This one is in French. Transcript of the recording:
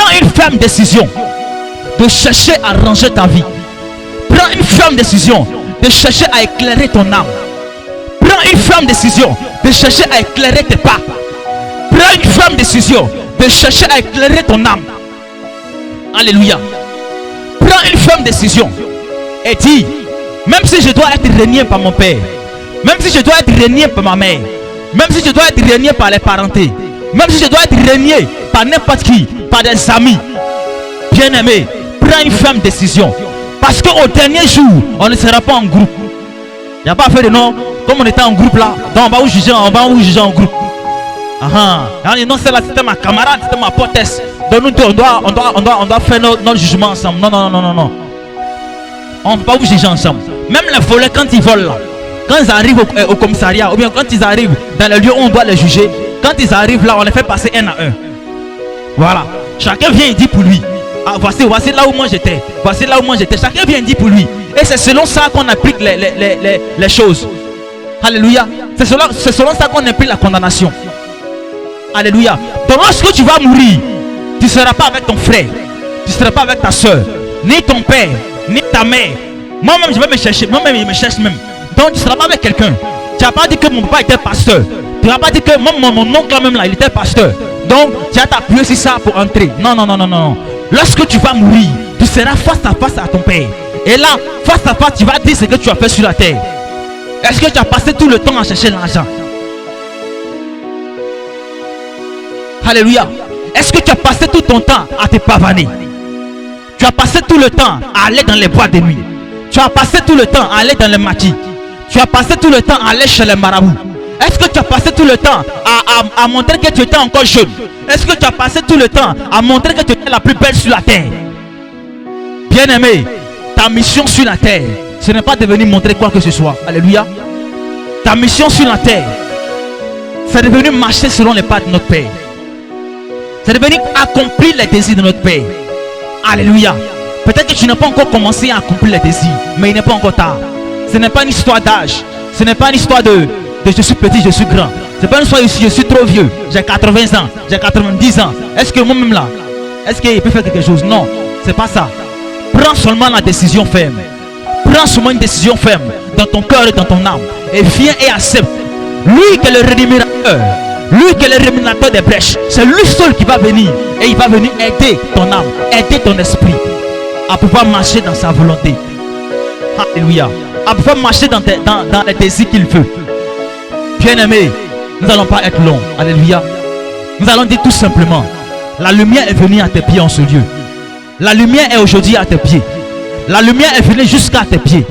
Prends une ferme décision de chercher à ranger ta vie. Prends une ferme décision de chercher à éclairer ton âme. Prends une ferme décision de chercher à éclairer tes pas. Prends une ferme décision de chercher à éclairer ton âme. Alléluia. Prends une ferme décision et dis, même si je dois être régné par mon père, même si je dois être régné par ma mère, même si je dois être régné par les parentés, même si je dois être régné par n'importe qui, par des amis, bien-aimé, prends une ferme décision. Parce qu'au dernier jour, on ne sera pas en groupe. Il n'y a pas fait de nom, comme on était en groupe là, donc on va vous juger en groupe. Non, c'est là, c'était ma camarade, c'était ma potesse. Donc nous deux, on doit faire notre jugement ensemble. Non. On ne peut pas vous juger ensemble. Même les voleurs, quand ils volent là, quand ils arrivent au commissariat, ou bien quand ils arrivent dans le lieu où on doit les juger, quand ils arrivent là, on les fait passer un à un. Voilà. Chacun vient et dit pour lui. Ah, voici là où moi j'étais. Voici là où moi j'étais. Chacun vient et dit pour lui. Et c'est selon ça qu'on applique les choses. Alléluia. C'est selon ça qu'on applique la condamnation. Alléluia. Donc lorsque tu vas mourir, tu ne seras pas avec ton frère, tu ne seras pas avec ta soeur, ni ton père, ni ta mère. Moi-même je vais me chercher, moi-même il me cherche même. Donc tu ne seras pas avec quelqu'un. Tu n'as pas dit que mon papa était pasteur. Tu n'as pas dit que mon oncle même là, il était pasteur. Donc tu as t'appuyer sur ça pour entrer. Non. Lorsque tu vas mourir, tu seras face à face à ton père. Et là, face à face, tu vas dire ce que tu as fait sur la terre. Est-ce que tu as passé tout le temps à chercher l'argent? Alléluia. Est-ce que tu as passé tout ton temps à te pavaner? Tu as passé tout le temps à aller dans les bois de nuit. Tu as passé tout le temps à aller dans les maquis. Tu as passé tout le temps à aller chez les marabouts. Est-ce que tu as passé tout le temps à montrer que tu étais encore jeune? Est-ce que tu as passé tout le temps à montrer que tu étais la plus belle sur la terre? Bien-aimé, ta mission sur la terre, ce n'est pas de venir montrer quoi que ce soit. Alléluia. Ta mission sur la terre, c'est de venir marcher selon les pas de notre Père. C'est de venir accomplir les désirs de notre Père. Alléluia. Peut-être que tu n'as pas encore commencé à accomplir les désirs, mais il n'est pas encore tard. Ce n'est pas une histoire d'âge. Ce n'est pas une histoire de je suis petit, je suis grand. Ce n'est pas une histoire de je suis trop vieux. J'ai 80 ans, j'ai 90 ans. Est-ce que moi-même là, est-ce qu'il peut faire quelque chose? Non, c'est pas ça. Prends seulement la décision ferme. Prends seulement une décision ferme dans ton cœur et dans ton âme. Et viens et accepte. Lui qui est le rémunérateur. Lui qui est le rémunérateur des brèches. C'est lui seul qui va venir. Et il va venir aider ton âme, aider ton esprit à pouvoir marcher dans sa volonté. Alléluia. À pouvoir marcher dans les désirs qu'il veut. Bien-aimé, nous n'allons pas être longs. Alléluia. Nous allons dire tout simplement, la lumière est venue à tes pieds en ce lieu. La lumière est aujourd'hui à tes pieds. La lumière est venue jusqu'à tes pieds.